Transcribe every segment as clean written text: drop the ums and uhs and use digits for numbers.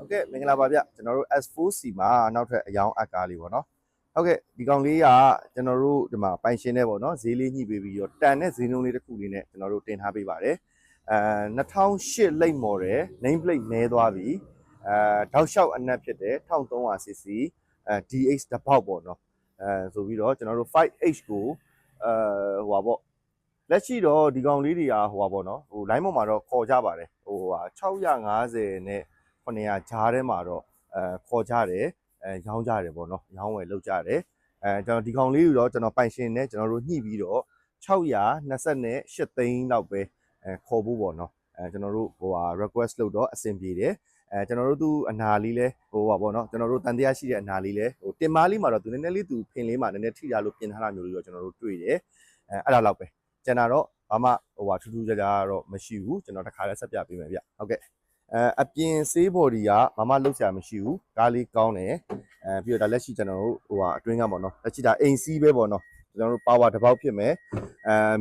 ဟုတ်ကဲ့မင်္ဂလာပါဗျကျွန်တော်တို့ S4C မှာနောက်ထပ်အယောင်အကားလေးပေါ့နော်ဟုတ်ကဲ့ဒီကောင်လေးကကျွန်တော်တို့ဒီမှာပိုင်ရှင်နေပေါ့နော်ဈေးလေးညှိပေးပြီးတော့တန်တဲ့ဈေးနှုန်းလေးတစ်ခုလေးနဲ့ကျွန်တော်တို့တင်ထားပေးပါတယ်2008 late model name plate နဲသွားပြီတောက်လျှောက်အနက်ဖြစ်တယ် 1300cc DH တစ်ပေါက်ပေါ့နော်ဆိုပြီးတော့ကျွန်တော်တို့ 5H ကိုဟိုပါပေါ့လက်ရှိတော့ဒီကောင်လေးတွေကဟိုပါပေါ့နော်ဟို line ပေါ်မှာတော့ခေါ်ကြပါတယ်ဟိုဟာ650နဲ့900ကြားထဲမှာတော့ခေါ်ကြတယ်ရောင်းကြတယ်ပေါ့နော်ရောင်းဝယ်လုပ်ကြတယ်ကျွန်တော်ဒီကောင်လေးကိုတော့ကျွန်တော်ပိုင်ရှင်နဲ့ကျွန်တော်တို့ညှိပြီးတော့628သိန်းလောက်ပဲခေါ်ဖို့ပေါ့နော်ကျွန်တော်တို့ဟိုဟာ request လုပ်တော့အဆင်ပြေတယ်ကျွန်တော်တို့သူအနာလေးလဲဟိုပါပေါ့နော်ကျွန်တော်တို့တန်တရားရှိတဲ့အနာလေးလဲဟိုတင်မားလေးမှာတော့သူနည်းနည်းလေးသူဖင်လေးမှာနည်းနည်းထိတာလို့ပြင်ထားတာမျိုးလေးတော့ကျွန်တော်တို့တွေ့တယ်အဲ့ဒါလောက်ပဲကျန်တာတော့ဘာမှဟိုဟာထူးထူးခြားခြားတော့မရှိဘူးကျွန်တော်တစ်ခါလဲဆက်ပြပေးမယ်ဗျဟုတ်ကဲ့အပြင်ဆေးဘော်ဒီကဘာမှလုပ်ဆရာမရှိဘူးကားလေးကောင်းတယ်ပြီးတော့ဒါလက်ရှိကျွန်တော်တို့ဟိုဟာအတွင်းကပေါ့နော်လက်ရှိဒါအိမ်စီးပဲပေါ့နော်ကျွန်တော်တို့ပါဝါတစ်ပေါက်ဖြစ်မယ်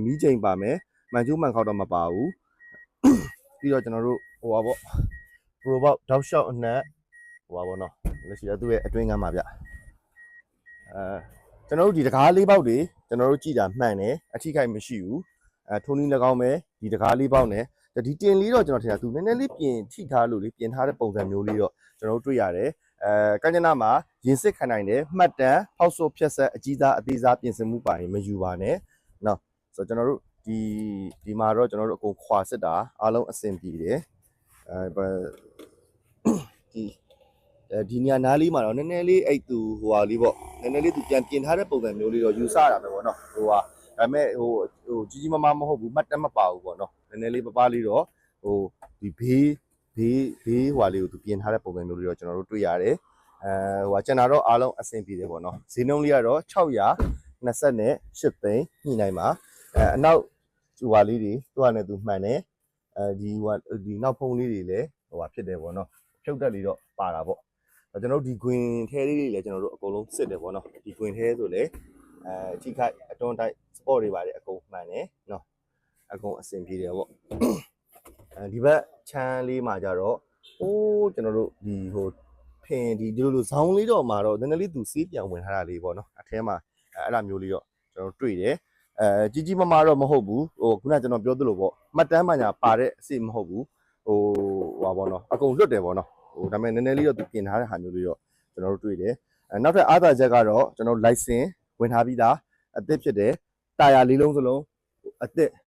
မီးချိန်ပါမယ်မှန်ကျိုးမှန်ခောက်တော့မပါဘူးပြီးတော့ကျွန်တော်တို့ဟိုပါပေါ့ပရိုဘောက်တောက်လျှောက်အနှက်ဟိုပါပေါ့နော်လက်ရှိသူ့ရဲ့အတွင်းကမှာဗျကျွန်တော်တို့ဒီတကားလေးပေါက်တွေကျွန်တော်တို့ကြည့်တာမှန်တယ်အထိခိုက်မရှိဘူးထုံးနည်း၎င်းပဲဒီတကားလေးပေါက်နဲ့ဒီတင်လေးတော့ကျွန်တော်ထင်တာသူနည်းနည်းလေးပြင်ထိထားလို့လေပြင်ထားတဲ့ပုံစံမျိုးလေးတော့ကျွန်တော်တို့တွေ့ရတယ်ကញ្ចနာမှာရင်စစ်ခံနိုင်တယ်မှတ်တမ်းဖောက်ဆိုးဖြက်ဆက်အကြီးစားအသေးစားပြင်ဆင်မှုပါရင်မယူပါနဲ့နော်ဆိုတော့ကျွန်တော်တို့ဒီမှာတော့ကျွန်တော်တို့အကုန်ခွာစစ်တာအားလုံးအဆင်ပြေတယ်ဒီနေရာနားလေးမှာတော့နည်းနည်းလေးအဲ့သူဟိုဟာလေးပေါ့နည်းနည်းလေးသူပြန်ပြင်ထားတဲ့ပုံစံမျိုးလေးတော့ယူဆရတာပဲပေါ့နော်ဟိုဟာဒါပေမဲ့ဟိုကြီးကြီးမားမားမဟုတ်ဘူးမှတ်တမ်းမပါဘူးပေါ့နော်နည်းနည်းလေးပပလေးတော့ဟိုဒီဘေးဟိုဟာလေးကိုသူပြင်ထားတဲ့ပုံစံမျိုးလေးတော့ကျွန်တော်တို့တွေ့ရတယ်ဟိုဟာကျန်တာတော့အားလုံးအဆင်ပြေတယ်ပေါ့နော်ဈေးနှုန်းလေးကတော့628သိန်းညှိနှိုင်းပါအနောက်ဟိုဟာလေးတွေသူ့ဟာနဲ့သူမှန်တယ်ဒီနောက်ဖုံးလေးတွေလည်းဟိုဟာဖြစ်တယ်ပေါ့နော်ဖြုတ်တက်လေးတော့ပါတာပေါ့ကျွန်တော်တို့ဒီကွင်ထဲလေးတွေလည်းကျွန်တော်တို့အကုန်လုံးစစ်တယ်ပေါ့နော်ဒီကွင်ထဲဆိုလည်းထိခိုက်အတွန်းတိုက် sport တွေပါတယ်အကုန်မှန်တယ်နော်အကုန်အဆင်ပြေတယ်ပေါ့ဒီဘက်ချမ်းလေးမှာကြတော့အိုးကျွန်တော်တို့ဒီဟိုဖင်ဒီလိုဇောင်းလေးတော့မှာတော့နည်းနည်းလေးသူစီးပြောင်ဝင်ထားတာလေးပေါ့နော်အထဲမှာအဲ့ဒါမျိုးလေးတော့ကျွန်တော်တွေ့တယ်ကြီးကြီးမားမားတော့မဟုတ်ဘူးဟိုခုနကကျွန်တော်ပြောသလိုပေါ့မှတ်တမ်းမှညာပါတဲ့အစီမဟုတ်ဘူးဟိုဟာပေါ့နော်အကုန်လွတ်တယ်ပေါ့နော်ဟိုဒါပေမဲ့နည်းနည်းလေးတော့သူပြင်ထားတဲ့ဟာမျိုးလေးတော့ကျွန်တော်တို့တွေ့တယ်နောက်ထပ်အားသာချက်ကတော့ကျွန်တော် license ဝင်ထားပြီးသားအသစ်ဖြစ်တယ်တာယာလေးလုံးစလုံးအသစ်